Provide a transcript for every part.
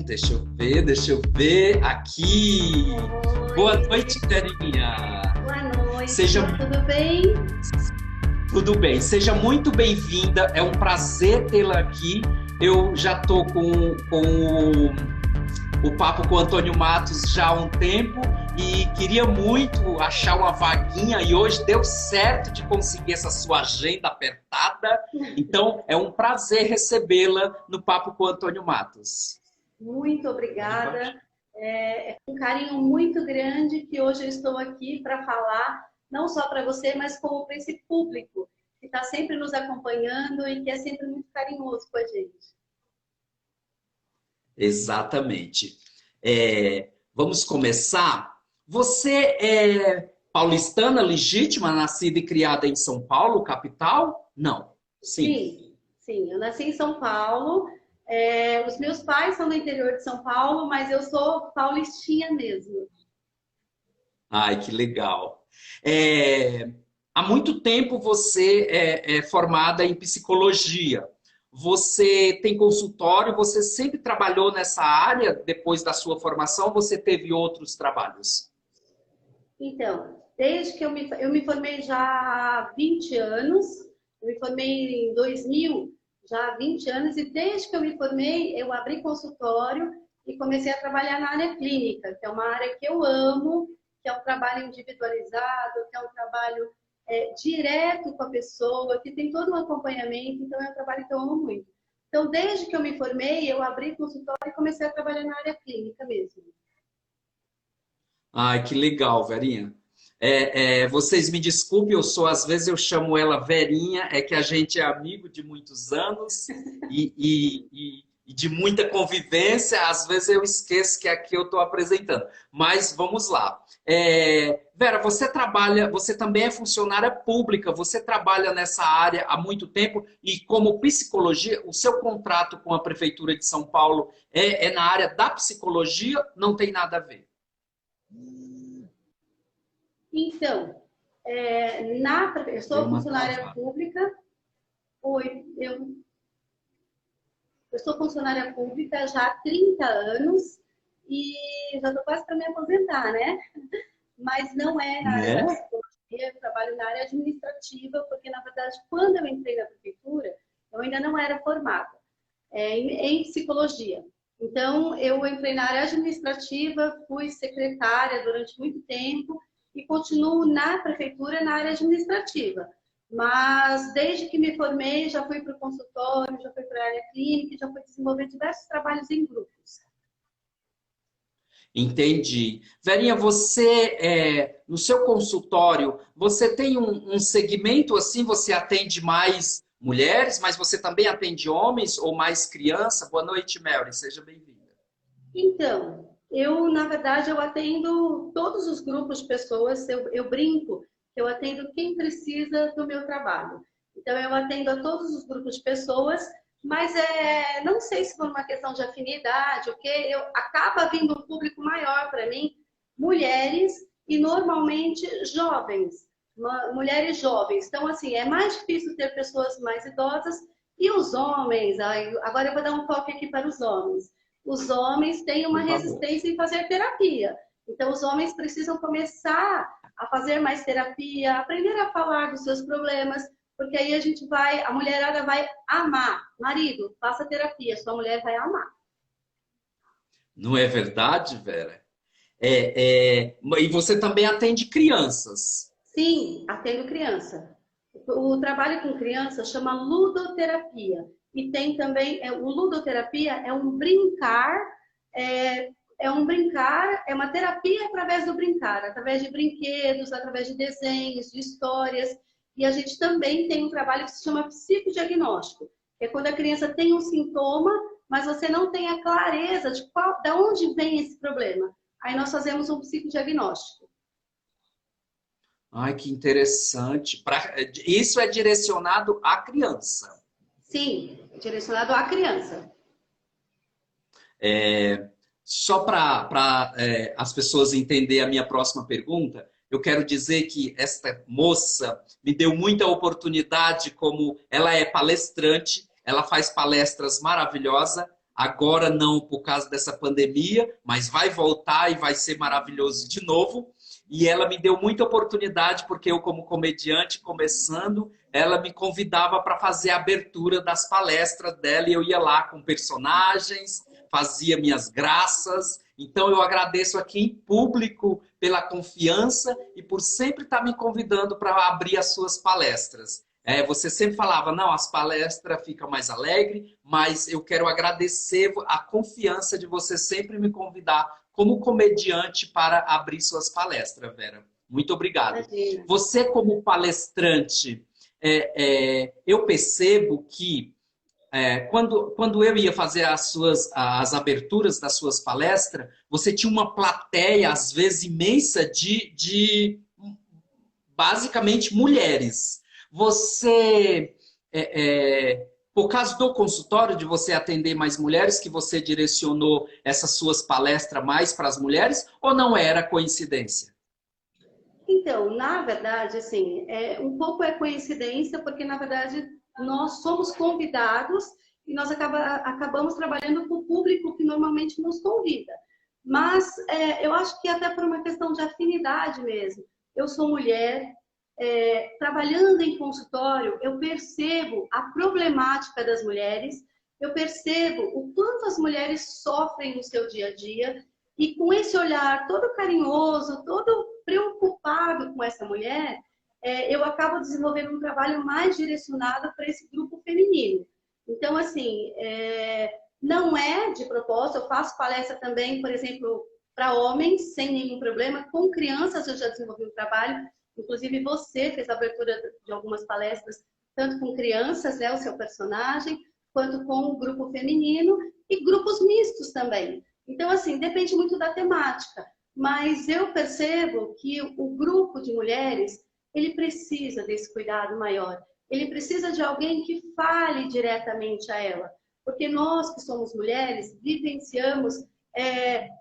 Deixa eu ver aqui. Boa Oi, noite, Verinha. boa noite, Seja tudo bem? tudo bem, seja muito bem-vinda. É um prazer tê-la aqui. Eu já estou com o papo com o Antônio Matos já há um tempo e queria muito achar uma vaguinha e hoje deu certo de conseguir essa sua agenda apertada. Então, é um prazer recebê-la no papo com o Antônio Matos. Muito obrigada. É um carinho muito grande que hoje eu estou aqui para falar, não só para você, mas como para esse público que está sempre nos acompanhando e que é sempre muito carinhoso com a gente. Exatamente. Vamos começar. Você é paulistana legítima, nascida e criada em São Paulo, capital? Não. Sim. Sim, eu nasci em São Paulo. Os meus pais são do interior de São Paulo, mas eu sou paulistinha mesmo. Ai, que legal. É, Há muito tempo você é formada em psicologia. Você tem consultório, você sempre trabalhou nessa área depois da sua formação, você teve outros trabalhos? Então, desde que eu me formei já há 20 anos, eu me formei em 2000, já há 20 anos, e desde que eu me formei, eu abri consultório e comecei a trabalhar na área clínica, que é uma área que eu amo, que é um trabalho individualizado, que é um trabalho direto com a pessoa, que tem todo um acompanhamento, então é um trabalho que eu amo muito. Então, desde que eu me formei, eu abri consultório e comecei a trabalhar na área clínica mesmo. Ai, que legal, Verinha. Vocês me desculpem, às vezes eu chamo ela Verinha, é que a gente é amigo de muitos anos e de muita convivência, às vezes eu esqueço que aqui eu estou apresentando. Mas vamos lá. Vera, você também é funcionária pública, você trabalha nessa área há muito tempo e como psicologia, o seu contrato com a Prefeitura de São Paulo é na área da psicologia? Não tem nada a ver. Então, eu Deu sou uma funcionária travada. pública. Oi, eu sou funcionária pública já há 30 anos e já estou quase para me aposentar, né? Mas não é na área da Né? psicologia, eu trabalho na área administrativa, porque, na verdade, quando eu entrei na prefeitura, eu ainda não era formada em psicologia. Então, eu entrei na área administrativa, fui secretária durante muito tempo e continuo na prefeitura na área administrativa. Mas desde que me formei, já fui para o consultório, já fui para a área clínica, já fui desenvolver diversos trabalhos em grupos. Entendi. Verinha, no seu consultório, você tem um segmento assim, você atende mais mulheres, mas você também atende homens ou mais criança? Boa noite, Mary, seja bem-vinda. Então, na verdade, eu atendo todos os grupos de pessoas, eu brinco, eu atendo quem precisa do meu trabalho. Então, eu atendo a todos os grupos de pessoas, mas não sei se por uma questão de afinidade, o que acaba vindo um público maior para mim, mulheres e normalmente jovens, mulheres jovens. Então, assim, é mais difícil ter pessoas mais idosas e os homens, agora eu vou dar um toque aqui para os homens têm uma Por favor. resistência em fazer terapia. Então, os homens precisam começar a fazer mais terapia, aprender a falar dos seus problemas, porque aí a mulherada vai amar. Marido, faça terapia, sua mulher vai amar. Não é verdade, Vera? E você também atende crianças. Sim, atendo criança. O trabalho com criança chama ludoterapia. E tem também, o ludoterapia é, é uma terapia através do brincar, através de brinquedos, através de desenhos, de histórias. E a gente também tem um trabalho que se chama psicodiagnóstico, que é quando a criança tem um sintoma, mas você não tem a clareza de onde vem esse problema. Aí nós fazemos um psicodiagnóstico. Ai, que interessante. Isso é direcionado à criança. Sim, direcionado à criança. Só para as pessoas entenderem a minha próxima pergunta, eu quero dizer que esta moça me deu muita oportunidade, como ela é palestrante, ela faz palestras maravilhosas. agora não por causa dessa pandemia, mas vai voltar e vai ser maravilhoso de novo. E ela me deu muita oportunidade, porque eu, como comediante, começando, ela me convidava para fazer a abertura das palestras dela, e eu ia lá com personagens, fazia minhas graças. Então, eu agradeço aqui em público pela confiança e por sempre estar me convidando para abrir as suas palestras. Você sempre falava, não, as palestras ficam mais alegres, mas eu quero agradecer a confiança de você sempre me convidar como comediante para abrir suas palestras, Vera. Muito obrigado. Imagina. Você, como palestrante, eu percebo que quando eu ia fazer as aberturas das suas palestras, você tinha uma plateia, às vezes, imensa de basicamente mulheres. Você, por causa do consultório, de você atender mais mulheres, que você direcionou essas suas palestras mais para as mulheres, ou não era coincidência? Então, na verdade, assim, um pouco é coincidência, porque, na verdade, nós somos convidados e nós acabamos trabalhando com o público que normalmente nos convida. Mas eu acho que até por uma questão de afinidade mesmo. Eu sou mulher, trabalhando em consultório, eu percebo a problemática das mulheres, eu percebo o quanto as mulheres sofrem no seu dia a dia, e com esse olhar todo carinhoso, todo preocupado com essa mulher, eu acabo desenvolvendo um trabalho mais direcionado para esse grupo feminino. Então, assim, não é de propósito, eu faço palestra também, por exemplo, para homens, sem nenhum problema. Com crianças eu já desenvolvi um trabalho, inclusive você fez a abertura de algumas palestras, tanto com crianças, né, o seu personagem, quanto com o grupo feminino e grupos mistos também. Então, assim, depende muito da temática, mas eu percebo que o grupo de mulheres, ele precisa desse cuidado maior. Ele precisa de alguém que fale diretamente a ela. Porque nós que somos mulheres, vivenciamos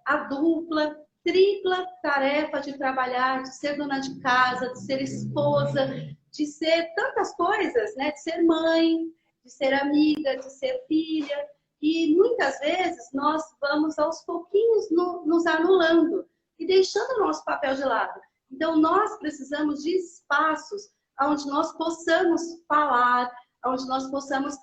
a dupla, tripla tarefa de trabalhar, de ser dona de casa, de ser esposa, de ser tantas coisas, né? De ser mãe, de ser amiga, de ser filha. E muitas vezes nós vamos aos pouquinhos nos anulando e deixando o nosso papel de lado. Então nós precisamos de espaços onde nós possamos falar, onde nós possamos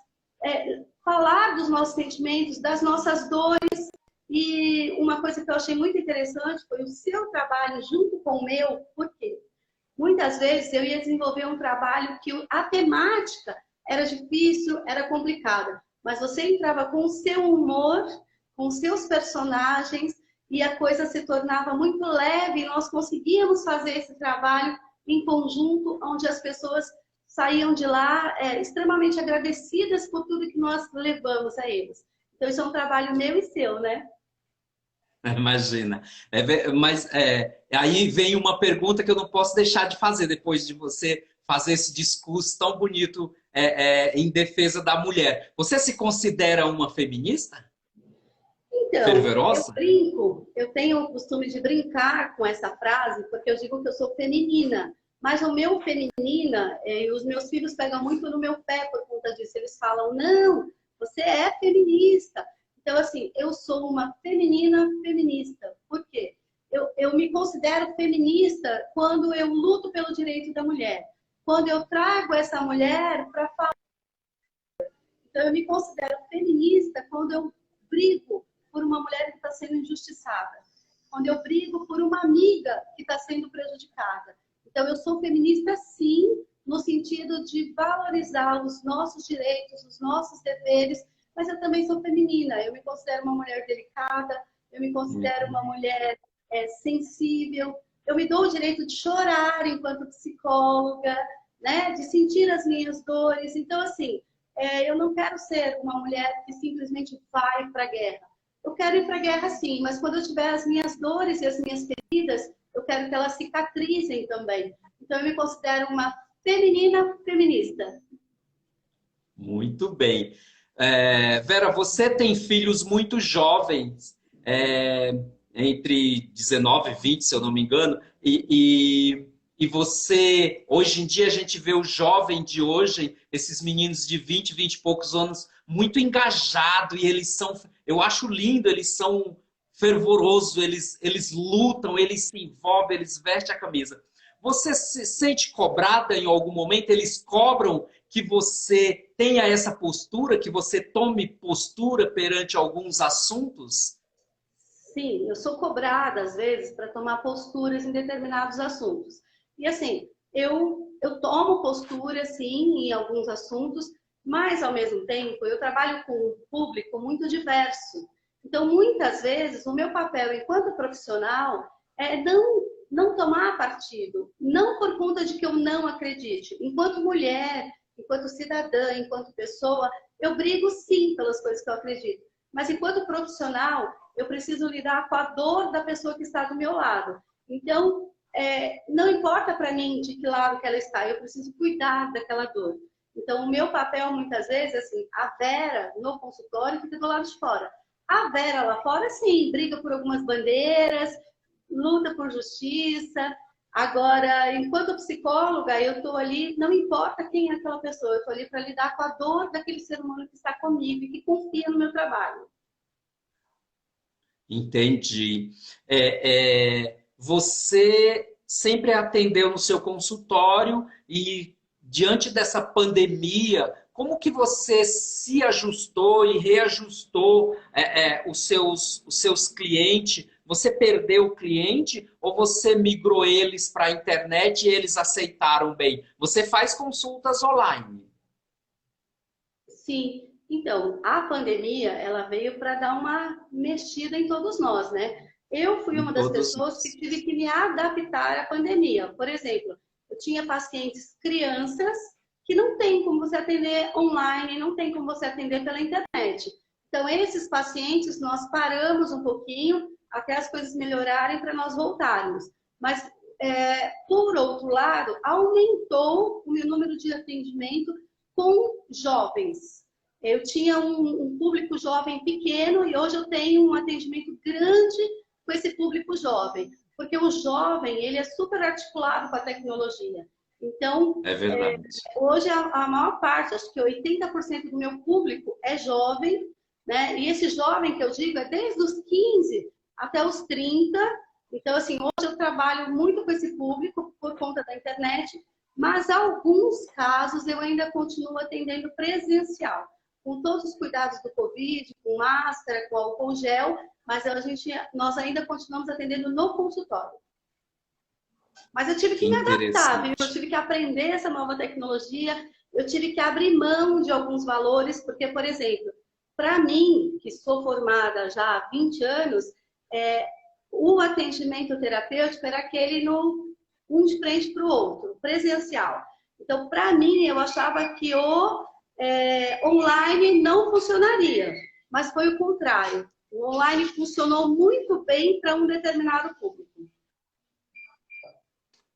falar dos nossos sentimentos, das nossas dores. E uma coisa que eu achei muito interessante foi o seu trabalho junto com o meu. Por quê? Muitas vezes eu ia desenvolver um trabalho que a temática era difícil, era complicada, mas você entrava com o seu humor, com os seus personagens, e a coisa se tornava muito leve, e nós conseguíamos fazer esse trabalho em conjunto, onde as pessoas saíam de lá extremamente agradecidas por tudo que nós levamos a eles. Então, isso é um trabalho meu e seu, né? Imagina. Mas aí vem uma pergunta que eu não posso deixar de fazer depois de você fazer esse discurso tão bonito em defesa da mulher. Você se considera uma feminista? Então, Fervorosa? eu brinco, eu tenho o costume de brincar com essa frase, porque eu digo que eu sou feminina. Mas o meu feminina, e os meus filhos pegam muito no meu pé por conta disso. Eles falam, não, você é feminista. Então, assim, eu sou uma feminina feminista. Por quê? Eu me considero feminista quando eu luto pelo direito da mulher. Quando eu trago essa mulher para falar. Então, eu me considero feminista quando eu brigo por uma mulher que está sendo injustiçada. Quando eu brigo por uma amiga que está sendo prejudicada. Então, eu sou feminista, sim, no sentido de valorizar os nossos direitos, os nossos deveres, mas eu também sou feminina. Eu me considero uma mulher delicada, eu me considero uma mulher sensível. Eu me dou o direito de chorar enquanto psicóloga, né? De sentir as minhas dores. Então, assim, eu não quero ser uma mulher que simplesmente vai para a guerra. Eu quero ir para a guerra, sim, mas quando eu tiver as minhas dores e as minhas feridas, eu quero que elas cicatrizem também. Então, eu me considero uma feminina feminista. Muito bem. Vera, você tem filhos muito jovens, entre 19 e 20, se eu não me engano, e você, hoje em dia, a gente vê o jovem de hoje, esses meninos de 20 e poucos anos, muito engajado, e eu acho lindo, eles são fervorosos, eles lutam, eles se envolvem, eles vestem a camisa. Você se sente cobrada em algum momento? Eles cobram que você tenha essa postura, que você tome postura perante alguns assuntos? Sim, eu sou cobrada, às vezes, para tomar posturas em determinados assuntos. E assim, eu tomo postura, sim, em alguns assuntos, mas, ao mesmo tempo, eu trabalho com um público muito diverso. Então, muitas vezes, o meu papel enquanto profissional é não tomar partido, não por conta de que eu não acredite. Enquanto mulher, enquanto cidadã, enquanto pessoa, eu brigo, sim, pelas coisas que eu acredito. Mas, enquanto profissional, eu preciso lidar com a dor da pessoa que está do meu lado. Então, não importa para mim de que lado que ela está, eu preciso cuidar daquela dor. Então, o meu papel, muitas vezes, assim, a Vera, no consultório, fica do lado de fora. A Vera lá fora, sim, briga por algumas bandeiras, luta por justiça. Agora, enquanto psicóloga, eu estou ali, não importa quem é aquela pessoa, eu estou ali para lidar com a dor daquele ser humano que está comigo e que confia no meu trabalho. Entendi. Você sempre atendeu no seu consultório e, diante dessa pandemia, como que você se ajustou e reajustou os seus clientes? Você perdeu o cliente ou você migrou eles para a internet e eles aceitaram bem? Você faz consultas online. Sim, então, a pandemia, ela veio para dar uma mexida em todos nós, né? Eu fui Em uma das todos pessoas que nós. tive que me adaptar à pandemia. Por exemplo, eu tinha pacientes crianças que não tem como você atender online, não tem como você atender pela internet. Então, esses pacientes, nós paramos um pouquinho até as coisas melhorarem para nós voltarmos. Mas, por outro lado, aumentou o meu número de atendimento com jovens. Eu tinha um público jovem pequeno e hoje eu tenho um atendimento grande com esse público jovem, porque o jovem ele é super articulado com a tecnologia. Então, É verdade. hoje a maior parte, acho que 80% do meu público é jovem, né? E esse jovem que eu digo é desde os 15 até os 30. Então, assim, hoje eu trabalho muito com esse público por conta da internet, mas alguns casos eu ainda continuo atendendo presencial, com todos os cuidados do Covid, com máscara, com álcool gel, mas nós ainda continuamos atendendo no consultório. Mas eu tive Que que me adaptar, viu? Eu interessante. tive que aprender essa nova tecnologia, eu tive que abrir mão de alguns valores, porque, por exemplo, para mim, que sou formada já há 20 anos, é, o atendimento terapêutico era aquele um de frente para o outro, presencial. Então, para mim, eu achava que o online não funcionaria, mas foi o contrário. O online funcionou muito bem para um determinado público.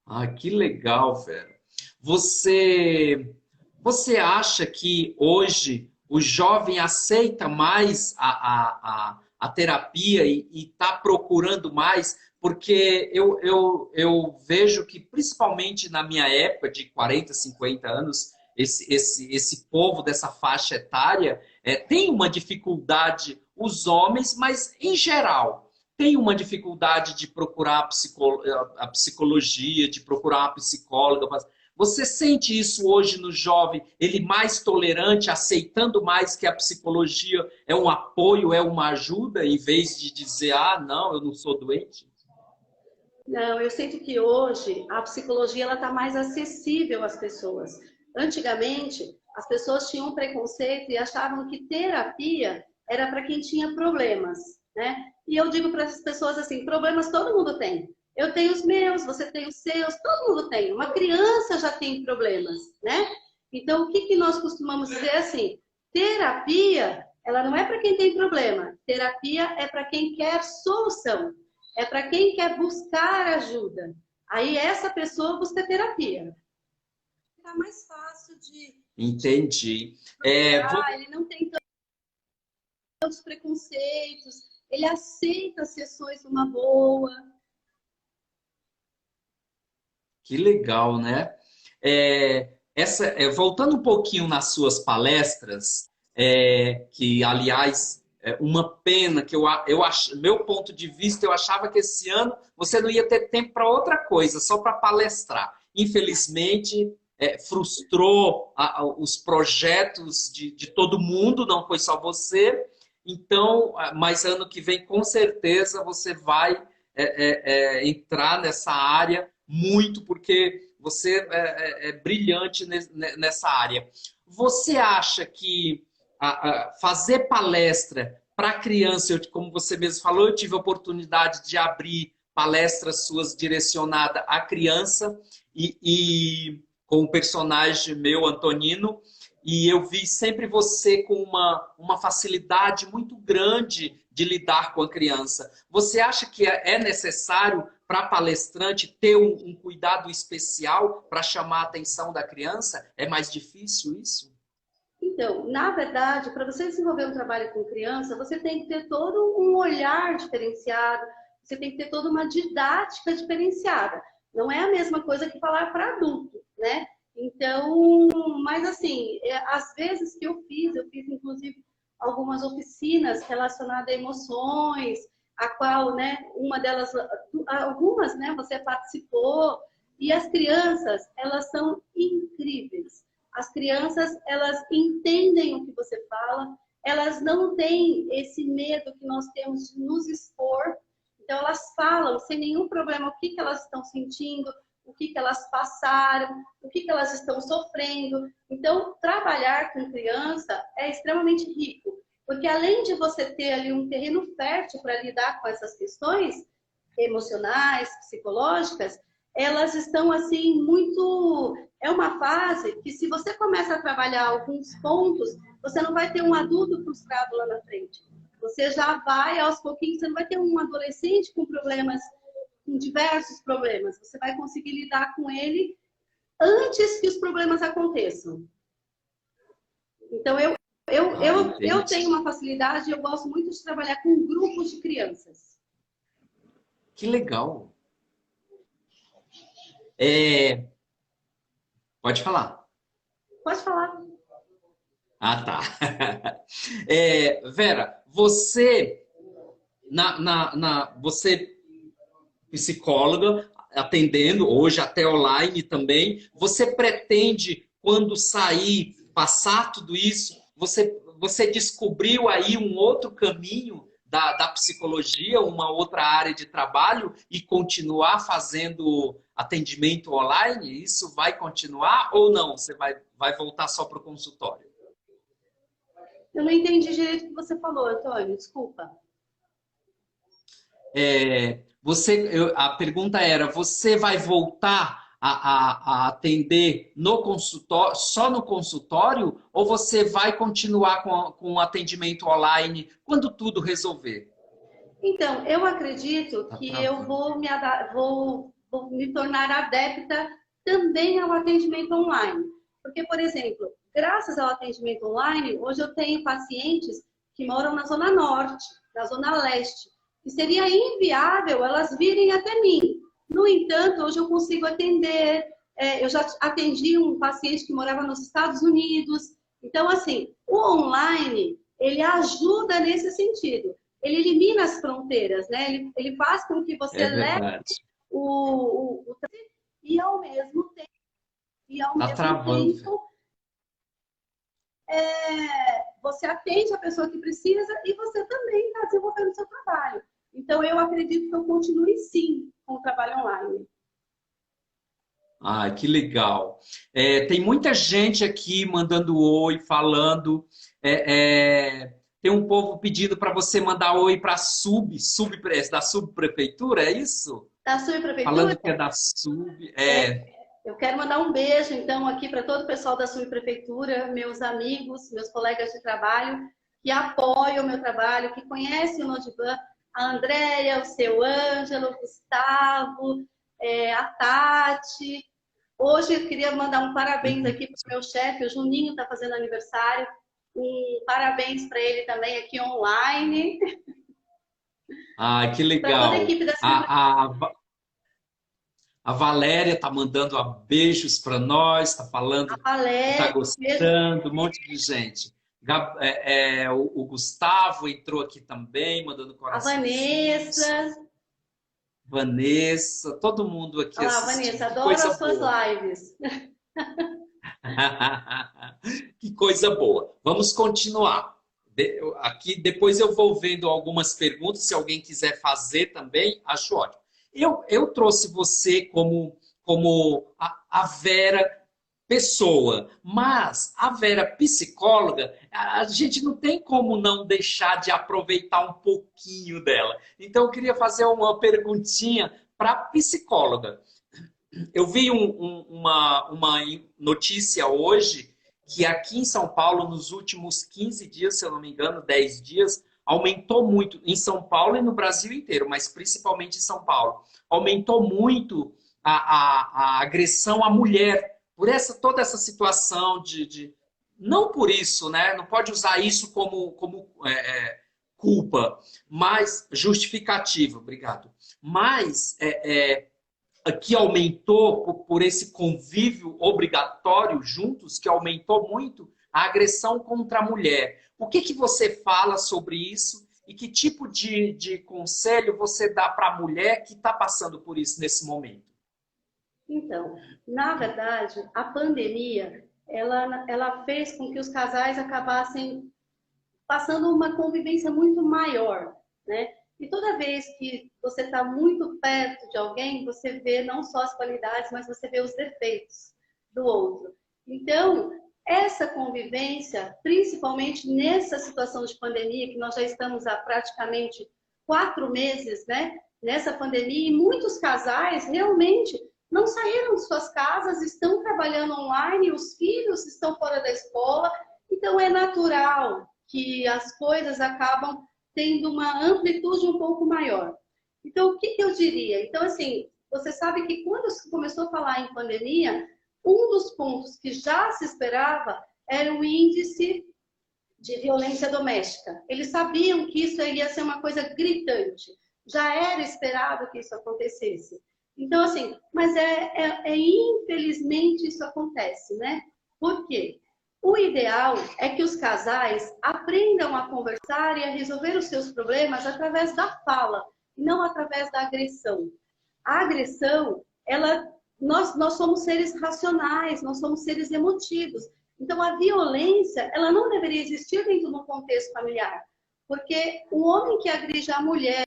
Ah, que legal, Vera. Você, você acha que hoje o jovem aceita mais a terapia e está procurando mais? Porque eu vejo que, principalmente na minha época de 40, 50 anos, esse povo dessa faixa etária tem uma dificuldade, os homens, mas em geral tem uma dificuldade de procurar a psicologia, de procurar uma psicóloga. Você sente isso hoje no jovem, ele mais tolerante, aceitando mais que a psicologia é um apoio, é uma ajuda, em vez de dizer, ah, não, eu não sou doente? Não, eu sinto que hoje a psicologia ela está mais acessível às pessoas. Antigamente, as pessoas tinham um preconceito e achavam que terapia era para quem tinha problemas, né? E eu digo para as pessoas assim, problemas todo mundo tem. Eu tenho os meus, você tem os seus, todo mundo tem. Uma criança já tem problemas, né? Então, o que nós costumamos dizer assim? Terapia, ela não é para quem tem problema. Terapia é para quem quer solução. É para quem quer buscar ajuda. Aí essa pessoa busca terapia. Tá mais fácil Entendi. ele não tem tantos preconceitos, ele aceita as sessões numa boa. Que legal, né? Voltando um pouquinho nas suas palestras, que, aliás, uma pena que meu ponto de vista, eu achava que esse ano você não ia ter tempo para outra coisa, só para palestrar. Infelizmente, frustrou os projetos de todo mundo, não foi só você. Então, mas ano que vem, com certeza, você vai entrar nessa área muito, porque você é brilhante nessa área. Você acha que fazer palestra para criança, como você mesmo falou, eu tive a oportunidade de abrir palestras suas direcionadas à criança e com o personagem meu, Antonino, e eu vi sempre você com uma facilidade muito grande de lidar com a criança. Você acha que é necessário para palestrante ter um cuidado especial para chamar a atenção da criança? É mais difícil isso? Então, na verdade, para você desenvolver um trabalho com criança, você tem que ter todo um olhar diferenciado, você tem que ter toda uma didática diferenciada. Não é a mesma coisa que falar para adulto, né? Então, mas assim, às vezes que eu fiz inclusive algumas oficinas relacionadas a emoções, a qual, né, uma delas, algumas, né, você participou, e as crianças, elas são incríveis. As crianças, elas entendem o que você fala, elas não têm esse medo que nós temos de nos expor. Então, elas falam sem nenhum problema o que elas estão sentindo, o que elas passaram, o que elas estão sofrendo. Então, trabalhar com criança é extremamente rico, porque além de você ter ali um terreno fértil para lidar com essas questões emocionais, psicológicas, elas estão assim muito... É uma fase que, se você começa a trabalhar alguns pontos, você não vai ter um adulto frustrado lá na frente. Você já vai, aos pouquinhos, você não vai ter um adolescente com problemas, com diversos problemas. Você vai conseguir lidar com ele antes que os problemas aconteçam. Então, eu tenho uma facilidade, eu gosto muito de trabalhar com grupos de crianças. Que legal! Pode falar. Pode falar. Ah, tá. Vera, você, você psicóloga, atendendo, hoje até online também, você pretende, quando sair, passar tudo isso, você descobriu aí um outro caminho da psicologia, uma outra área de trabalho e continuar fazendo atendimento online? Isso vai continuar ou não? Você vai voltar só para o consultório? Eu não entendi direito o que você falou, Antônio, desculpa. A pergunta era, você vai voltar a atender no consultório, só no consultório, ou você vai continuar com o atendimento online quando tudo resolver? Então, eu acredito que eu vou me tornar adepta também ao atendimento online. Porque, por exemplo, graças ao atendimento online, hoje eu tenho pacientes que moram na Zona Norte, na Zona Leste, e seria inviável elas virem até mim. No entanto, hoje eu consigo atender, eu já atendi um paciente que morava nos Estados Unidos. Então, assim, o online, ele ajuda nesse sentido. Ele elimina as fronteiras, né? Ele faz com que você leve e ao mesmo tempo você atende a pessoa que precisa e você também está desenvolvendo o seu trabalho. Então, eu acredito que eu continue, sim, com o trabalho online. Ah, que legal. Tem muita gente aqui mandando oi, falando. Tem um povo pedindo para você mandar oi para da subprefeitura, é isso? Da subprefeitura? Falando que é da sub. Eu quero mandar um beijo, então, aqui para todo o pessoal da subprefeitura, meus amigos, meus colegas de trabalho, que apoiam o meu trabalho, que conhecem o Nodivan, a Andréia, o seu Ângelo, o Gustavo, a Tati. Hoje eu queria mandar um parabéns aqui para o meu chefe, o Juninho está fazendo aniversário. Um parabéns para ele também aqui online. Ah, que legal. Para toda a equipe da A Valéria está mandando beijos para nós, está falando que está gostando, um monte de gente. O Gustavo entrou aqui também, mandando A coraçãozinhos. Vanessa, todo mundo aqui Olha lá, assistindo. Vanessa, Que adoro coisa as suas boa. lives. Que coisa boa. Vamos continuar. Aqui depois eu vou vendo algumas perguntas, se alguém quiser fazer também, acho ótimo. Eu trouxe você como a Vera pessoa, mas a Vera psicóloga, a gente não tem como não deixar de aproveitar um pouquinho dela. Então eu queria fazer uma perguntinha para a psicóloga. Eu vi uma notícia hoje que aqui em São Paulo, nos últimos 15 dias, se eu não me engano, 10 dias, aumentou muito, em São Paulo e no Brasil inteiro, mas principalmente em São Paulo, aumentou muito a agressão à mulher, por toda essa situação Não por isso, né? Não pode usar isso como culpa, mas justificativa, obrigado. Mas que aumentou por esse convívio obrigatório juntos, que aumentou muito a agressão contra a mulher. O que você fala sobre isso e que tipo de conselho você dá para a mulher que está passando por isso nesse momento? Então, na verdade, a pandemia, ela fez com que os casais acabassem passando uma convivência muito maior, né? E toda vez que você está muito perto de alguém, você vê não só as qualidades, mas você vê os defeitos do outro. Então, essa convivência, principalmente nessa situação de pandemia, que nós já estamos há praticamente 4 meses, né? Nessa pandemia, e muitos casais realmente não saíram de suas casas, estão trabalhando online, os filhos estão fora da escola, então é natural que as coisas acabam tendo uma amplitude um pouco maior. Então, o que eu diria? Então, assim, você sabe que quando se começou a falar em pandemia, um dos pontos que já se esperava era o índice de violência doméstica. Eles sabiam que isso ia ser uma coisa gritante. Já era esperado que isso acontecesse. Então, assim, mas infelizmente isso acontece, né? Por quê? O ideal é que os casais aprendam a conversar e a resolver os seus problemas através da fala, não através da agressão. A agressão, nós somos seres racionais, nós somos seres emotivos. Então, a violência, ela não deveria existir dentro do contexto familiar. Porque o homem que agride a mulher,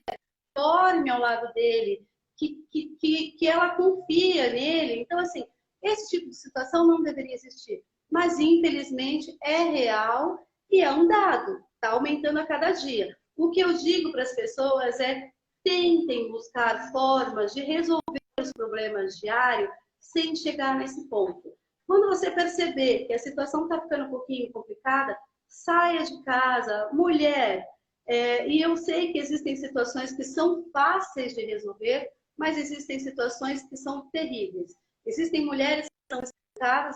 dorme ao lado dele, que ela confia nele. Então, assim, esse tipo de situação não deveria existir. Mas, infelizmente, é real e é um dado. Está aumentando a cada dia. O que eu digo para as pessoas é: tentem buscar formas de resolver os problemas diários sem chegar nesse ponto. Quando você perceber que a situação está ficando um pouquinho complicada, saia de casa. Mulher, e eu sei que existem situações que são fáceis de resolver, mas existem situações que são terríveis. Existem mulheres que são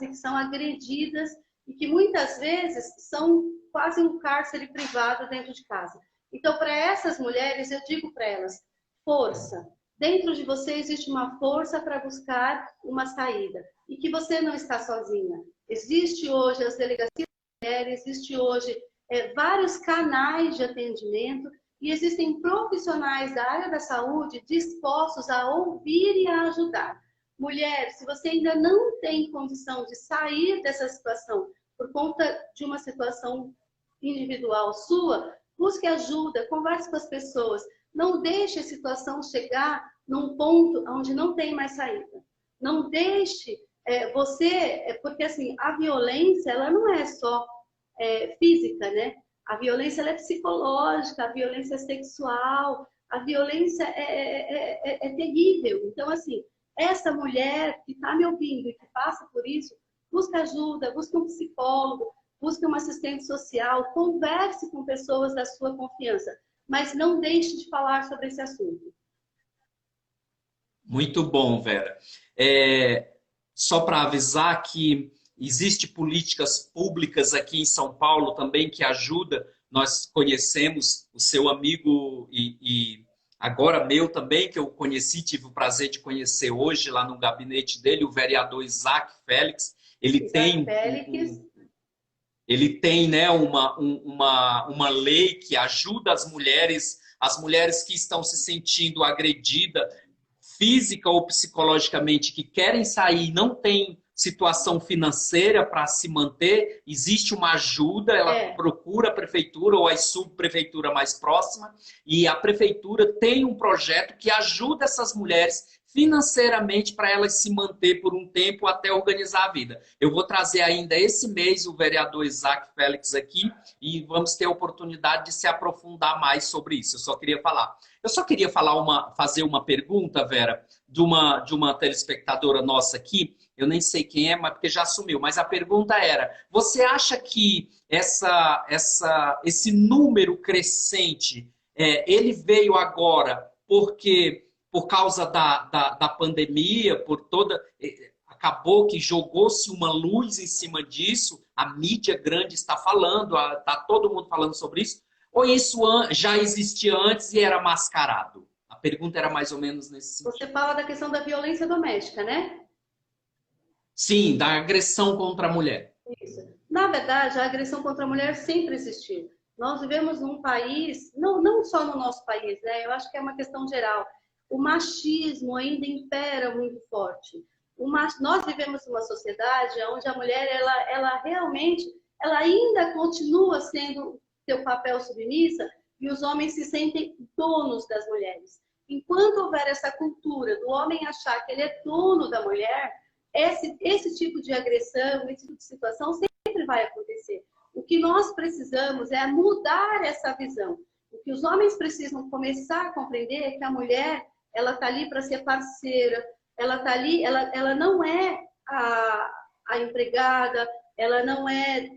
e que são agredidas e que muitas vezes são quase um cárcere privado dentro de casa. Então, para essas mulheres, eu digo para elas: força. Dentro de você existe uma força para buscar uma saída e que você não está sozinha. Existe hoje as delegacias de mulheres, existe hoje vários canais de atendimento e existem profissionais da área da saúde dispostos a ouvir e a ajudar. Mulher, se você ainda não tem condição de sair dessa situação por conta de uma situação individual sua, busque ajuda, converse com as pessoas. Não deixe a situação chegar num ponto onde não tem mais saída. Não deixe porque assim, a violência, ela não é só física, né? A violência ela é psicológica, a violência é sexual, a violência é terrível. Então, assim, essa mulher que está me ouvindo e que passa por isso, busca ajuda, busca um psicólogo, busca um assistente social, converse com pessoas da sua confiança, mas não deixe de falar sobre esse assunto. Muito bom, Vera. Só para avisar que existe políticas públicas aqui em São Paulo também que ajuda. Nós conhecemos o seu amigo e agora meu também, que eu conheci, tive o prazer de conhecer hoje lá no gabinete dele, o vereador Isaac Félix. Ele Isaac tem Félix. ele tem, né, uma lei que ajuda as mulheres que estão se sentindo agredidas física ou psicologicamente, que querem sair e não têm situação financeira para se manter, existe uma ajuda, ela procura a prefeitura ou a subprefeitura mais próxima, e a prefeitura tem um projeto que ajuda essas mulheres financeiramente para elas se manter por um tempo até organizar a vida. Eu vou trazer ainda esse mês o vereador Isaac Félix aqui e vamos ter a oportunidade de se aprofundar mais sobre isso. Eu só queria fazer uma pergunta, Vera, de uma telespectadora nossa aqui. Eu nem sei quem é, mas porque já assumiu. Mas a pergunta era: você acha que esse número crescente, ele veio agora por causa da pandemia, acabou que jogou-se uma luz em cima disso, a mídia grande está falando, está todo mundo falando sobre isso, ou isso já existia antes e era mascarado? A pergunta era mais ou menos nesse sentido. Você fala da questão da violência doméstica, né? Sim, da agressão contra a mulher. Isso. Na verdade, a agressão contra a mulher sempre existiu. Nós vivemos num país, não só no nosso país, né? Eu acho que é uma questão geral. O machismo ainda impera muito forte. Nós vivemos numa sociedade onde a mulher, ela realmente, ela ainda continua sendo seu papel submissa e os homens se sentem donos das mulheres. Enquanto houver essa cultura do homem achar que ele é dono da mulher, esse tipo de agressão, esse tipo de situação sempre vai acontecer. O que nós precisamos é mudar essa visão. O que os homens precisam começar a compreender é que a mulher, ela está ali para ser parceira, ela está ali, ela não é a empregada, ela não é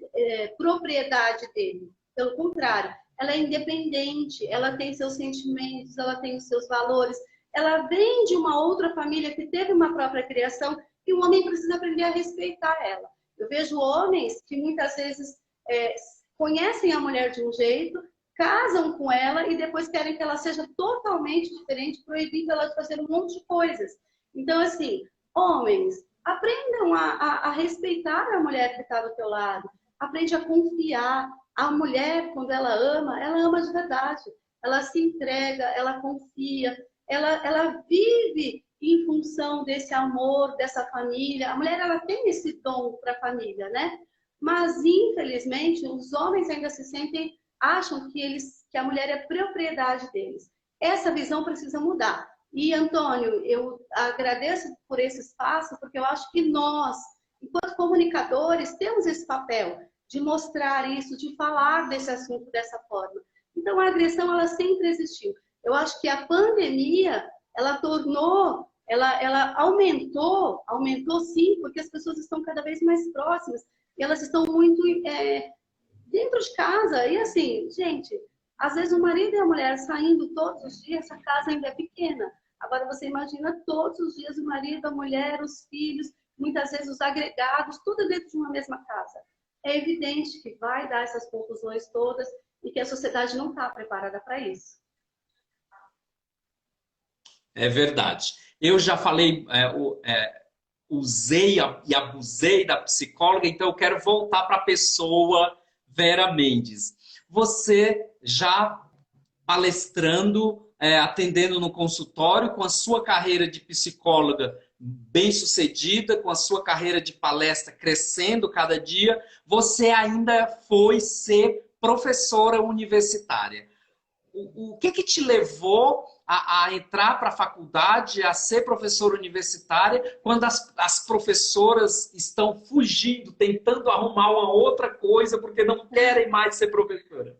propriedade dele. Pelo contrário, ela é independente, ela tem seus sentimentos, ela tem os seus valores, ela vem de uma outra família que teve uma própria criação e o homem precisa aprender a respeitar ela. Eu vejo homens que muitas vezes conhecem a mulher de um jeito, casam com ela e depois querem que ela seja totalmente diferente, proibindo ela de fazer um monte de coisas. Então, assim, homens, aprendam a respeitar a mulher que está do teu lado. Aprende a confiar. A mulher, quando ela ama de verdade. Ela se entrega, ela confia, ela vive em função desse amor, dessa família. A mulher, ela tem esse dom para a família, né? Mas, infelizmente, os homens ainda acham que a mulher é propriedade deles. Essa visão precisa mudar. E, Antônio, eu agradeço por esse espaço, porque eu acho que nós, enquanto comunicadores, temos esse papel de mostrar isso, de falar desse assunto dessa forma. Então, a agressão, ela sempre existiu. Eu acho que a pandemia, ela aumentou sim, porque as pessoas estão cada vez mais próximas e elas estão muito dentro de casa. E assim, gente, às vezes o marido e a mulher saindo todos os dias, a casa ainda é pequena. Agora você imagina todos os dias o marido, a mulher, os filhos, muitas vezes os agregados, tudo dentro de uma mesma casa. É evidente que vai dar essas confusões todas e que a sociedade não está preparada para isso. É verdade. Eu já falei, usei e abusei da psicóloga, então eu quero voltar para a pessoa Vera Mendes. Você já palestrando, atendendo no consultório, com a sua carreira de psicóloga bem-sucedida, com a sua carreira de palestra crescendo cada dia, você ainda foi ser professora universitária. O que te levou a entrar para a faculdade, a ser professora universitária, quando as professoras estão fugindo, tentando arrumar uma outra coisa, porque não querem mais ser professora?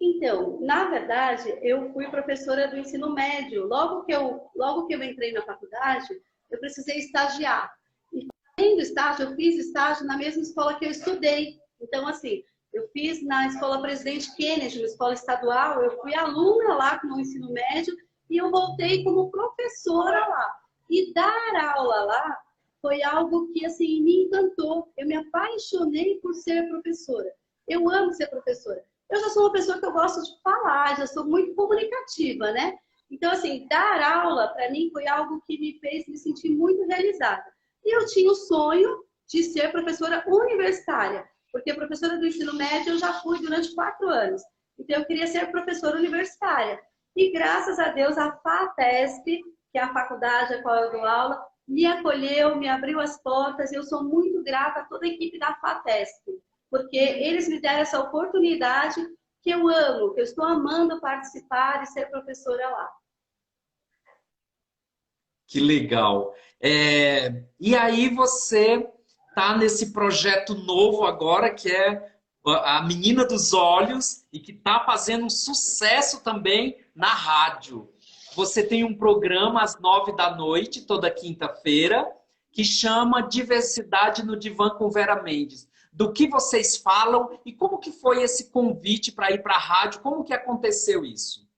Então, na verdade, eu fui professora do ensino médio. Logo que eu entrei na faculdade, eu precisei estagiar. E fazendo estágio, eu fiz estágio na mesma escola que eu estudei. Então, assim, eu fiz na Escola Presidente Kennedy, uma escola estadual. Eu fui aluna lá no ensino médio e eu voltei como professora lá. E dar aula lá foi algo que, assim, me encantou. Eu me apaixonei por ser professora. Eu amo ser professora. Eu já sou uma pessoa que eu gosto de falar, já sou muito comunicativa, né? Então, assim, dar aula, para mim, foi algo que me fez me sentir muito realizada. E eu tinha o sonho de ser professora universitária, porque professora do ensino médio eu já fui durante 4 anos. Então, eu queria ser professora universitária. E, graças a Deus, a FATESP, que é a faculdade a qual eu dou aula, me acolheu, me abriu as portas. Eu sou muito grata a toda a equipe da FATESP, porque eles me deram essa oportunidade que eu amo, que eu estou amando participar e ser professora lá. Que legal. E aí você está nesse projeto novo agora, que é a Menina dos Olhos, e que está fazendo um sucesso também na rádio. Você tem um programa às 9 da noite, toda quinta-feira, que chama Diversidade no Divã com Vera Mendes. Do que vocês falam e como que foi esse convite para ir para a rádio? Como que aconteceu isso?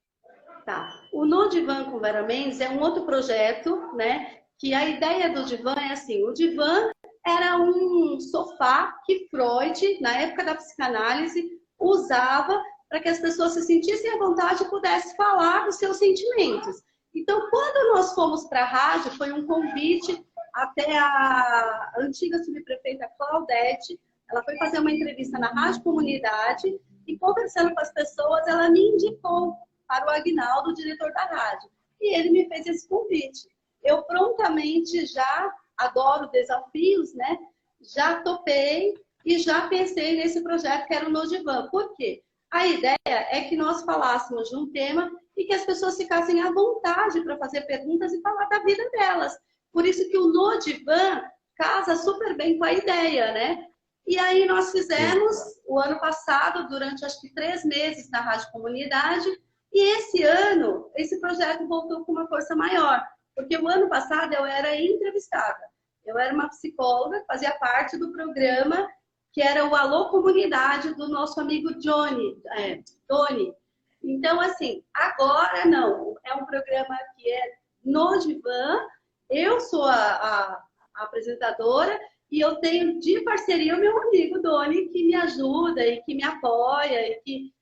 Tá. O No Divã com Vera Mendes é um outro projeto, né? Que a ideia do divã é assim, o divã era um sofá que Freud, na época da psicanálise, usava para que as pessoas se sentissem à vontade e pudessem falar dos seus sentimentos. Então, quando nós fomos para a rádio, foi um convite até a antiga subprefeita Claudete. Ela foi fazer uma entrevista na Rádio Comunidade e, conversando com as pessoas, ela me indicou para o Agnaldo, o diretor da rádio. E ele me fez esse convite. Eu prontamente já adoro desafios, né? Já topei e já pensei nesse projeto que era o No Divã. Por quê? A ideia é que nós falássemos de um tema e que as pessoas ficassem à vontade para fazer perguntas e falar da vida delas. Por isso que o No Divã casa super bem com a ideia, né? E aí nós fizemos o ano passado, durante acho que 3 meses na Rádio Comunidade, e esse ano, esse projeto voltou com uma força maior, porque o ano passado eu era entrevistada. Eu era uma psicóloga, fazia parte do programa que era o Alô Comunidade do nosso amigo Tony. Então, assim, agora não. É um programa que é no divã, eu sou a apresentadora e eu tenho de parceria o meu amigo Doni, que me ajuda e que me apoia e que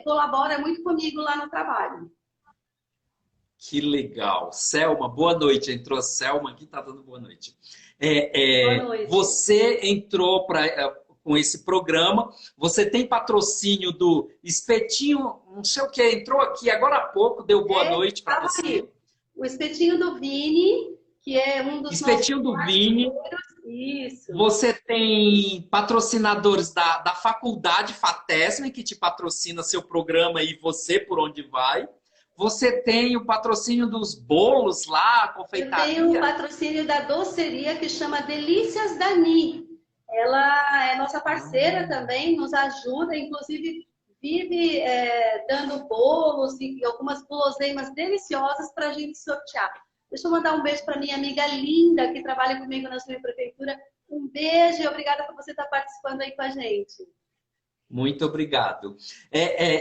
colabora muito comigo lá no trabalho. Que legal. Selma, boa noite. Entrou a Selma aqui, tá dando boa noite. Boa noite. Você entrou com esse programa, você tem patrocínio do Espetinho, não sei o que, entrou aqui agora há pouco, deu boa noite para você. Aí. O Espetinho do Vini, que é um dos Espetinho do Vini. Isso. Você tem patrocinadores da faculdade FATESM, que te patrocina seu programa e você por onde vai. Você tem o patrocínio dos bolos lá, a confeitaria. Eu tenho o patrocínio da doceria que chama Delícias Dani. Ela é nossa parceira também, nos ajuda, inclusive vive dando bolos e algumas guloseimas deliciosas para a gente sortear. Deixa eu mandar um beijo para minha amiga linda que trabalha comigo na sua prefeitura. Um beijo e obrigada por você estar participando aí com a gente. Muito obrigado.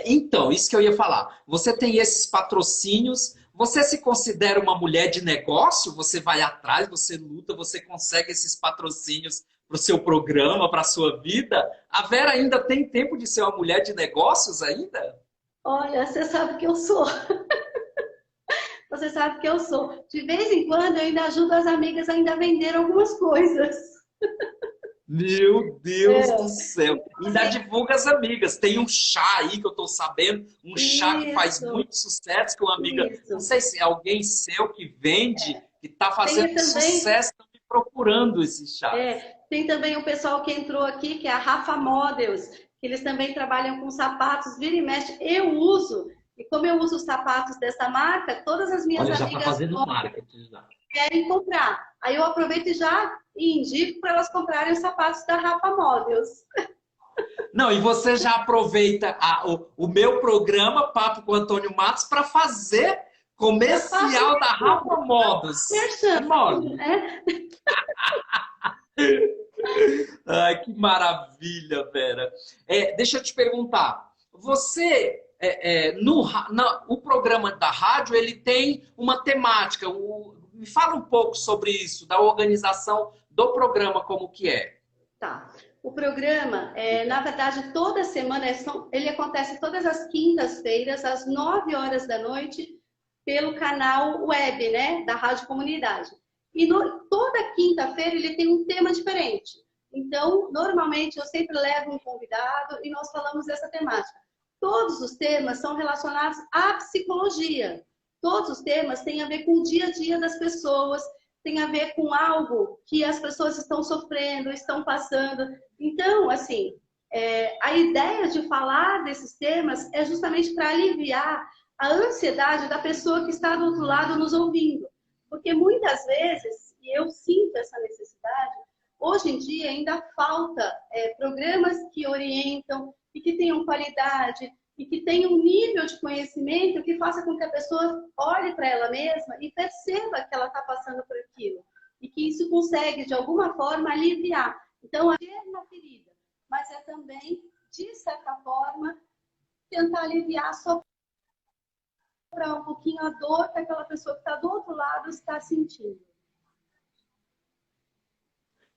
Então, isso que eu ia falar. Você tem esses patrocínios, você se considera uma mulher de negócio? Você vai atrás, você luta, você consegue esses patrocínios para o seu programa, para a sua vida? A Vera ainda tem tempo de ser uma mulher de negócios ainda? Olha, você sabe que eu sou. Você sabe que eu sou. De vez em quando eu ainda ajudo as amigas a ainda vender algumas coisas. Meu Deus do céu. Ainda divulga as amigas. Tem um chá aí que eu tô sabendo, um chá que faz muito sucesso, que uma amiga, não sei se é alguém seu que vende, que tá fazendo sucesso, tá me procurando esse chá. Tem também o pessoal que entrou aqui, que é a Rafa Models, que eles também trabalham com sapatos, vira e mexe. Eu uso, e como eu uso os sapatos dessa marca, todas as minhas amigas... já tá fazendo marketing já. Querem comprar. Aí eu aproveito e já indico para elas comprarem os sapatos da Rafa Models. Não, e você já aproveita o meu programa, Papo com Antônio Matos, para fazer comercial da Rafa Models. Ai, que maravilha, Vera. Deixa eu te perguntar. Você, o programa da rádio, ele tem uma temática. Me fala um pouco sobre isso, da organização do programa, como que é. Tá. O programa, na verdade, toda semana, ele acontece todas as quintas-feiras, às 9 horas da noite, pelo canal web, né, da Rádio Comunidade. E toda quinta-feira ele tem um tema diferente. Então, normalmente, eu sempre levo um convidado e nós falamos dessa temática. Todos os temas são relacionados à psicologia. Todos os temas têm a ver com o dia a dia das pessoas, tem a ver com algo que as pessoas estão sofrendo, estão passando. Então, assim, a ideia de falar desses temas é justamente para aliviar a ansiedade da pessoa que está do outro lado nos ouvindo. Porque muitas vezes, e eu sinto essa necessidade, hoje em dia ainda falta programas que orientam e que tenham qualidade e que tenham um nível de conhecimento que faça com que a pessoa olhe para ela mesma e perceba que ela está passando por aquilo. E que isso consegue, de alguma forma, aliviar. Então, é uma ferida, mas é também, de certa forma, tentar aliviar só para um pouquinho a dor que aquela pessoa que está do outro lado está sentindo.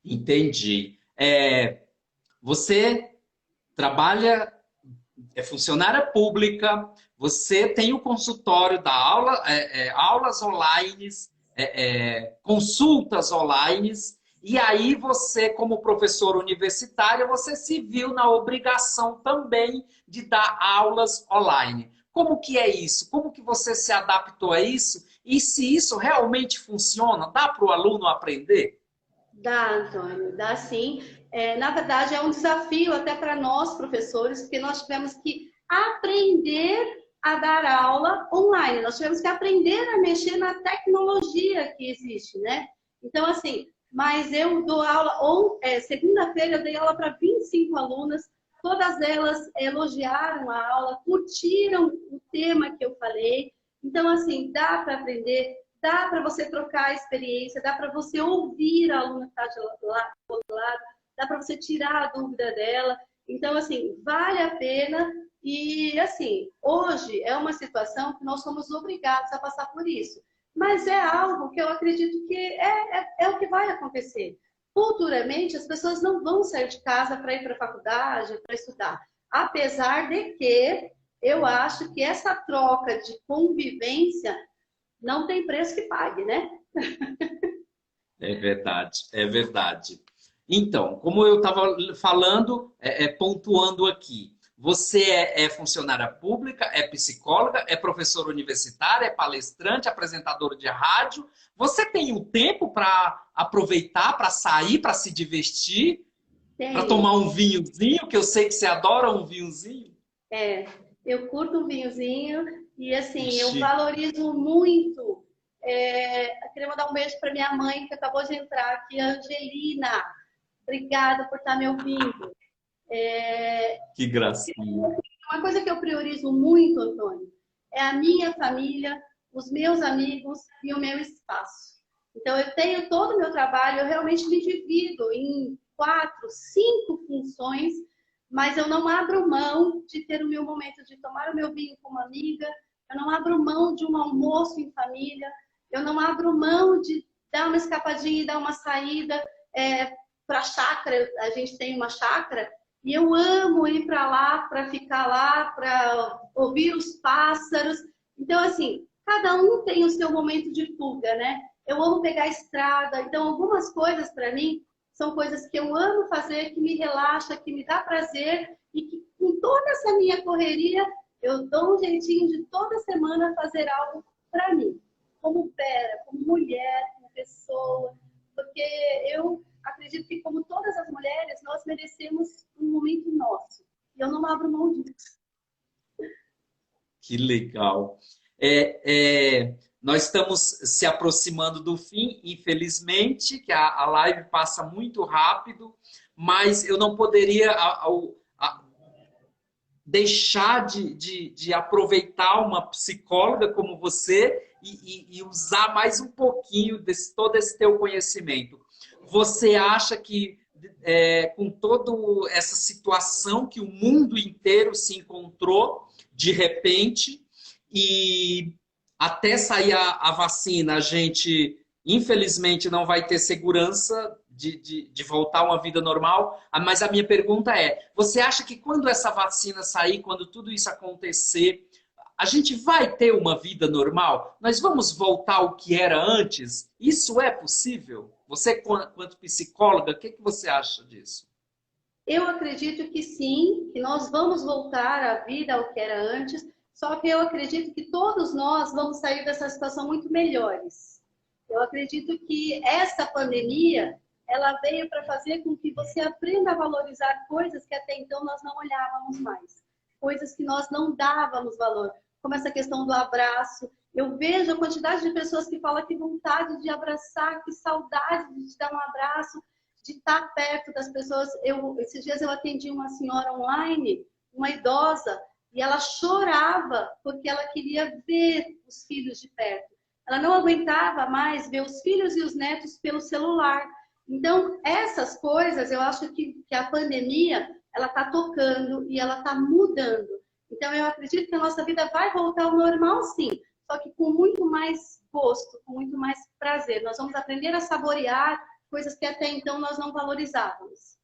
Entendi. Você trabalha, é funcionária pública, você tem o consultório da aula, aulas online, consultas online, e aí você, como professora universitária, você se viu na obrigação também de dar aulas online. Como que é isso? Como que você se adaptou a isso? E se isso realmente funciona, dá para o aluno aprender? Dá, Antônio, dá sim. Na verdade, é um desafio até para nós, professores, porque nós tivemos que aprender a dar aula online. Nós tivemos que aprender a mexer na tecnologia que existe, né? Então, assim, mas eu dou aula, segunda-feira eu dei aula para 25 alunas, todas elas elogiaram a aula, curtiram o tema que eu falei. Então, assim, dá para aprender, dá para você trocar a experiência, dá para você ouvir a aluna que está do outro lado, dá para você tirar a dúvida dela. Então, assim, vale a pena. E, assim, hoje é uma situação que nós somos obrigados a passar por isso. Mas é algo que eu acredito que é o que vai acontecer. Futuramente, as pessoas não vão sair de casa para ir para a faculdade, para estudar. Apesar de que eu acho que essa troca de convivência não tem preço que pague, né? É verdade, é verdade. Então, como eu estava falando, pontuando aqui, você é funcionária pública, é psicóloga, é professora universitária, é palestrante, apresentadora de rádio. Você tem um tempo para aproveitar, para sair, para se divertir, para Tenho. tomar um vinhozinho, que eu sei que você adora um vinhozinho? Eu curto um vinhozinho e, assim, eu Chique. valorizo muito. Eu queria mandar um beijo para minha mãe, que acabou de entrar aqui, a Angelina. Obrigada por estar me ouvindo. Que gracinha. Uma coisa que eu priorizo muito, Antônio, é a minha família, os meus amigos e o meu espaço. Então, eu tenho todo o meu trabalho, eu realmente me divido em 4, 5 funções, mas eu não abro mão de ter o meu momento de tomar o meu vinho com uma amiga, eu não abro mão de um almoço em família, eu não abro mão de dar uma escapadinha e dar uma saída para a chácara. A gente tem uma chácara e eu amo ir para lá, para ficar lá, para ouvir os pássaros. Então, assim, cada um tem o seu momento de fuga, né? Eu amo pegar a estrada. Então, algumas coisas para mim são coisas que eu amo fazer, que me relaxa, que me dá prazer e que com toda essa minha correria, eu dou um jeitinho de toda semana fazer algo para mim. Como Vera, como mulher, como pessoa. Porque eu acredito que, como todas as mulheres, nós merecemos um momento nosso. E eu não abro mão disso. Que legal. Nós estamos se aproximando do fim, infelizmente, que a live passa muito rápido, mas eu não poderia deixar de aproveitar uma psicóloga como você e usar mais um pouquinho todo esse teu conhecimento. Você acha que, com toda essa situação que o mundo inteiro se encontrou, de repente, e até sair a vacina, a gente, infelizmente, não vai ter segurança de voltar a uma vida normal. Mas a minha pergunta é, você acha que quando essa vacina sair, quando tudo isso acontecer, a gente vai ter uma vida normal? Nós vamos voltar ao que era antes? Isso é possível? Você, quanto psicóloga, o que você acha disso? Eu acredito que sim, que nós vamos voltar à vida ao que era antes, só que eu acredito que todos nós vamos sair dessa situação muito melhores. Eu acredito que essa pandemia, ela veio para fazer com que você aprenda a valorizar coisas que até então nós não olhávamos mais, coisas que nós não dávamos valor, como essa questão do abraço. Eu vejo a quantidade de pessoas que falam que vontade de abraçar, que saudade de te dar um abraço, de estar perto das pessoas. Esses dias eu atendi uma senhora online, uma idosa, e ela chorava porque ela queria ver os filhos de perto. Ela não aguentava mais ver os filhos e os netos pelo celular. Então, essas coisas, eu acho que a pandemia, ela está tocando e ela está mudando. Então, eu acredito que a nossa vida vai voltar ao normal, sim, só que com muito mais gosto, com muito mais prazer. Nós vamos aprender a saborear coisas que até então nós não valorizávamos.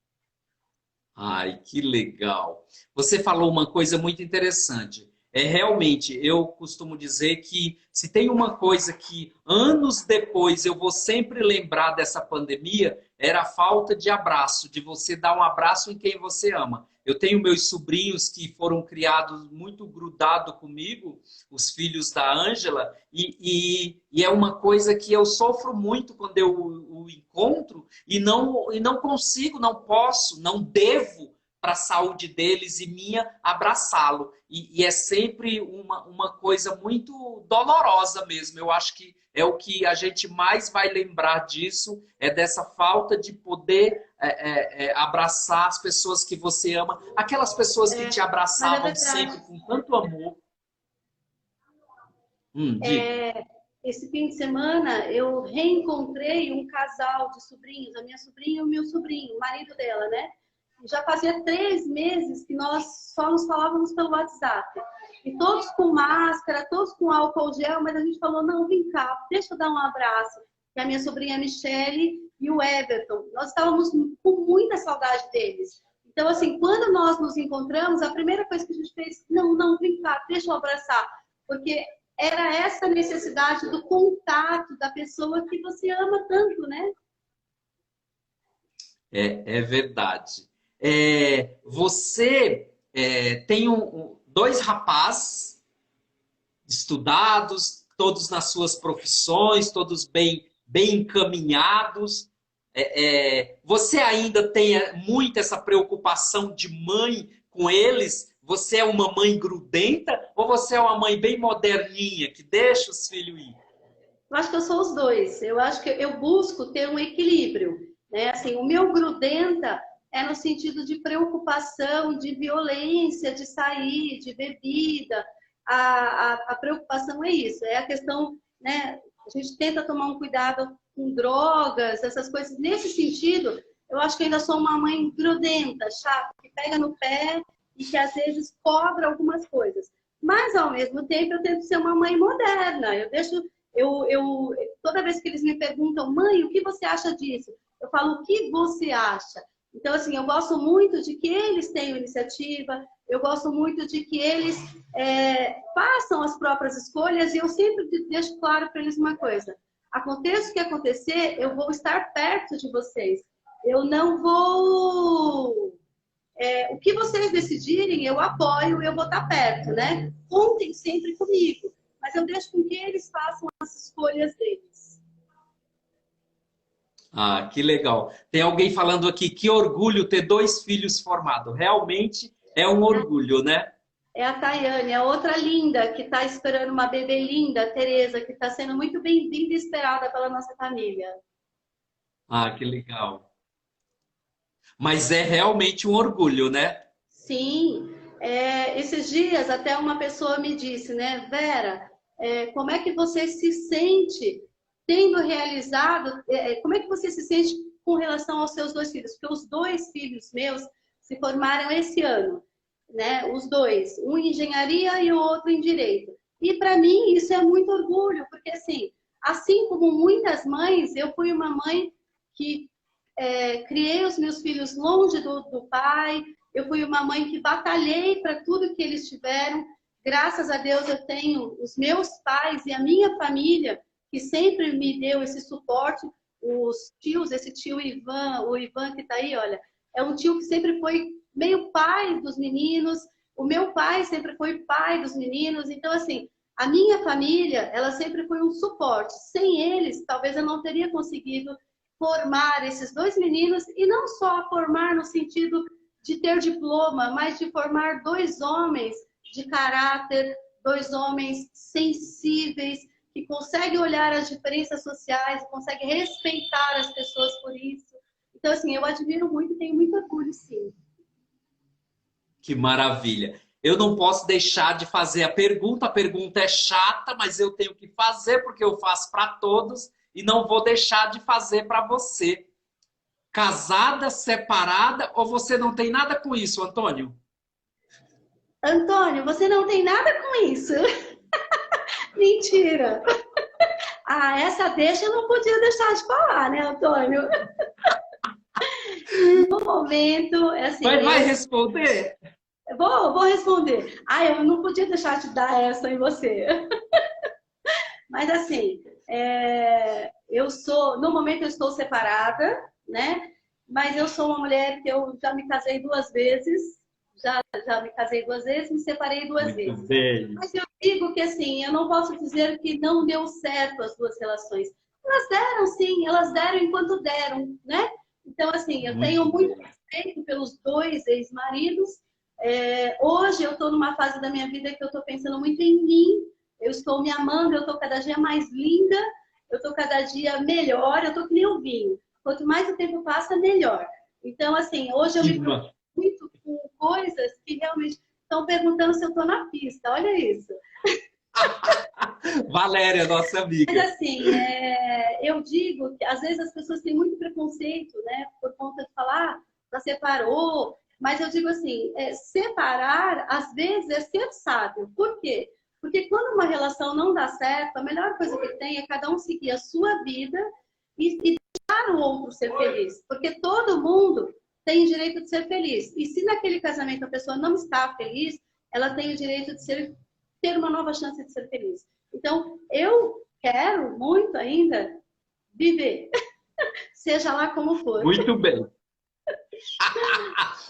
Ai, que legal. Você falou uma coisa muito interessante. Realmente, eu costumo dizer que se tem uma coisa que anos depois eu vou sempre lembrar dessa pandemia, era a falta de abraço, de você dar um abraço em quem você ama. Eu tenho meus sobrinhos que foram criados muito grudados comigo, os filhos da Ângela, e é uma coisa que eu sofro muito quando eu o encontro e não consigo, não posso, não devo para a saúde deles e minha abraçá-lo. E é sempre uma coisa muito dolorosa mesmo. Eu acho que é o que a gente mais vai lembrar disso, é dessa falta de poder abraçar as pessoas que você ama, aquelas pessoas que te abraçavam sempre com tanto amor. Esse fim de semana eu reencontrei um casal de sobrinhos, a minha sobrinha e o meu sobrinho, o marido dela, né? Já fazia 3 meses que nós só nos falávamos pelo WhatsApp. E todos com máscara, todos com álcool gel, mas a gente falou, não, vem cá, deixa eu dar um abraço. E a minha sobrinha Michele e o Everton, nós estávamos com muita saudade deles. Então, assim, quando nós nos encontramos, a primeira coisa que a gente fez, não, vem cá, deixa eu abraçar. Porque era essa necessidade do contato da pessoa que você ama tanto, né? É verdade. Você tem dois rapazes estudados, todos nas suas profissões, todos bem encaminhados. Você ainda tem muito essa preocupação de mãe com eles? Você é uma mãe grudenta ou você é uma mãe bem moderninha, que deixa os filhos ir? Eu acho que eu sou os dois. Eu acho que eu busco ter um equilíbrio, né? Assim, o meu grudenta é no sentido de preocupação, de violência, de sair, de bebida. A preocupação é isso, é a questão, né? A gente tenta tomar um cuidado com drogas, essas coisas. Nesse sentido, eu acho que ainda sou uma mãe grudenta, chata, que pega no pé e que às vezes cobra algumas coisas. Mas, ao mesmo tempo, eu tento ser uma mãe moderna. Toda vez que eles me perguntam, mãe, o que você acha disso? Eu falo, o que você acha? Então, assim, eu gosto muito de que eles tenham iniciativa, eu gosto muito de que eles façam as próprias escolhas e eu sempre deixo claro para eles uma coisa. Aconteça o que acontecer, eu vou estar perto de vocês. Eu não vou... o que vocês decidirem, eu apoio, eu vou estar perto, né? Contem sempre comigo, mas eu deixo com que eles façam as escolhas deles. Ah, que legal. Tem alguém falando aqui, que orgulho ter 2 filhos formados. Realmente é um orgulho, né? É a Tayane, a outra linda, que está esperando uma bebê linda, a Tereza, que está sendo muito bem-vinda e esperada pela nossa família. Ah, que legal. Mas é realmente um orgulho, né? Sim, esses dias até uma pessoa me disse, né, Vera, como é que você se sente tendo realizado, como é que você se sente com relação aos seus 2 filhos? Porque os 2 filhos meus se formaram esse ano, né? Os 2, um em engenharia e o outro em direito. E para mim isso é muito orgulho, porque assim como muitas mães, eu fui uma mãe que criei os meus filhos longe do pai, eu fui uma mãe que batalhei para tudo que eles tiveram. Graças a Deus eu tenho os meus pais e a minha família que sempre me deu esse suporte. os tios, esse tio Ivan, o Ivan que está aí, olha, é um tio que sempre foi meio pai dos meninos, o meu pai sempre foi pai dos meninos, então assim, a minha família, ela sempre foi um suporte. Sem eles, talvez eu não teria conseguido formar esses dois meninos, e não só formar no sentido de ter diploma, mas de formar dois homens de caráter, dois homens sensíveis, que conseguem olhar as diferenças sociais, conseguem respeitar as pessoas por isso. Então, assim, eu admiro muito e tenho muito orgulho, sim. Que maravilha. Eu não posso deixar de fazer a pergunta é chata, mas eu tenho que fazer porque eu faço para todos e não vou deixar de fazer para você. Casada, separada ou você não tem nada com isso, Antônio? Antônio, você não tem nada com isso. Mentira. Ah, essa deixa eu não podia deixar de falar, né, Antônio? No momento, é assim... Mas vai responder? Vou responder. Ah, eu não podia deixar de dar essa em você. Mas assim, no momento eu estou separada, né? Mas eu sou uma mulher que eu já me casei duas vezes, já me casei duas vezes, me separei duas Muito vezes. bem. Mas eu digo que assim, eu não posso dizer que não deu certo as duas relações. Elas deram sim, elas deram enquanto deram, né? Então assim, eu tenho muito respeito pelos dois ex-maridos. Hoje eu estou numa fase da minha vida que eu estou pensando muito em mim. Eu estou me amando, eu estou cada dia mais linda, eu estou cada dia melhor, eu estou que nem o vinho. Quanto mais o tempo passa, melhor. Então, assim, hoje eu me preocupo muito com coisas que realmente estão perguntando se eu estou na pista. Olha isso. Valéria, nossa amiga. Mas, assim, eu digo que às vezes as pessoas têm muito preconceito, né? Por conta de falar, já separou. Mas eu digo assim, separar, às vezes, é ser sábio. Por quê? Porque quando uma relação não dá certo, a melhor coisa que tem é cada um seguir a sua vida e deixar o outro ser feliz. Porque todo mundo tem o direito de ser feliz. E se naquele casamento a pessoa não está feliz, ela tem o direito de ter uma nova chance de ser feliz. Então, eu quero muito ainda viver, seja lá como for. Muito bem.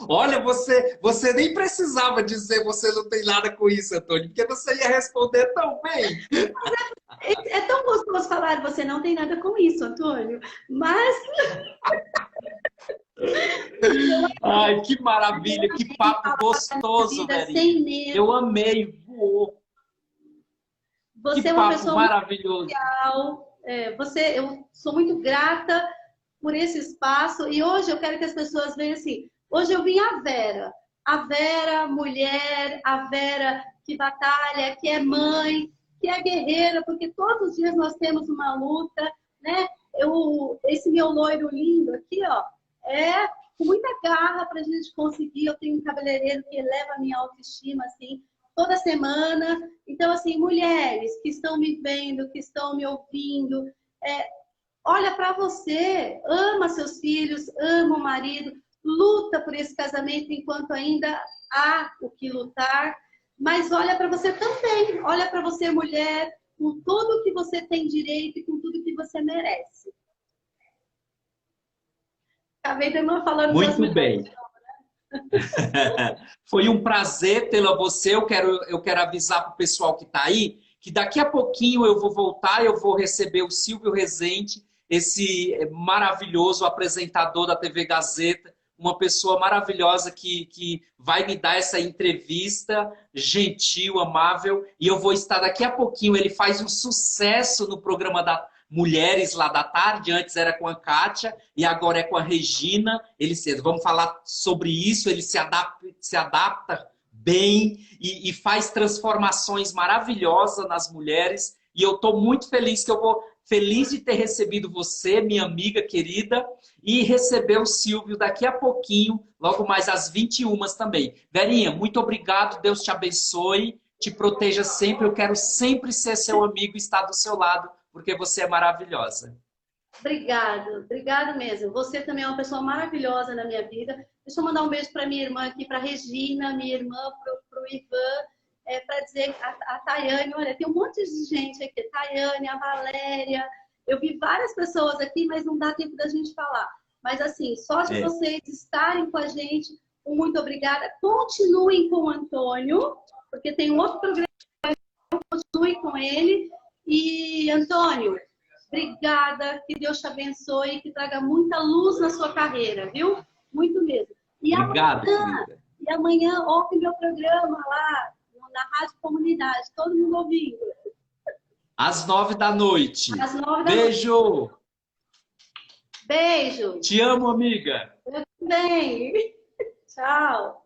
Olha, você nem precisava dizer você não tem nada com isso, Antônio, porque você ia responder tão bem. É tão gostoso falar, você não tem nada com isso, Antônio, mas... Ai, que maravilha, que papo gostoso, velho. Eu amei, voou. Você que é uma papo pessoa maravilhoso. muito legal, eu sou muito grata por esse espaço e hoje eu quero que as pessoas vejam assim, hoje eu vim a Vera mulher, a Vera que batalha, que é mãe, que é guerreira, porque todos os dias nós temos uma luta, né? Esse meu loiro lindo aqui, ó, é com muita garra para a gente conseguir. Eu tenho um cabeleireiro que eleva a minha autoestima, assim, toda semana. Então, assim, mulheres que estão me vendo, que estão me ouvindo, olha para você, ama seus filhos, ama o marido, luta por esse casamento enquanto ainda há o que lutar, mas olha para você também, olha para você, mulher, com tudo que você tem direito e com tudo que você merece. Acabei de não falando muito bem. Foi um prazer tê-la você. Eu quero avisar para o pessoal que está aí que daqui a pouquinho eu vou voltar, eu vou receber o Silvio Rezende, esse maravilhoso apresentador da TV Gazeta, uma pessoa maravilhosa que vai me dar essa entrevista gentil, amável, e eu vou estar daqui a pouquinho. Ele faz um sucesso no programa da Mulheres lá da tarde, antes era com a Kátia e agora é com a Regina. Vamos falar sobre isso, ele se adapta bem e faz transformações maravilhosas nas mulheres. E eu estou muito feliz feliz de ter recebido você, minha amiga querida, e receber o Silvio daqui a pouquinho, logo mais às 21 também. Verinha, muito obrigado, Deus te abençoe, te proteja sempre. Eu quero sempre ser seu amigo e estar do seu lado, porque você é maravilhosa. Obrigado mesmo. Você também é uma pessoa maravilhosa na minha vida. Deixa eu mandar um beijo para minha irmã aqui, para Regina, minha irmã, para o Ivan, para dizer a Tayane, olha, tem um monte de gente aqui, Tayane, a Valéria, Eu vi várias pessoas aqui, mas não dá tempo da gente falar. Mas assim, só de vocês estarem com a gente, muito obrigada. Continuem com o Antônio, porque tem um outro programa, continue com ele. E, Antônio, obrigada, que Deus te abençoe, que traga muita luz na sua carreira, viu? Muito mesmo. Obrigado, querida. E amanhã, ouve meu programa lá, na Rádio Comunidade, todo mundo ouvindo. Às 9 da noite. Às 9 da Beijo! noite. Beijo! Te amo, amiga! Eu também! Tchau!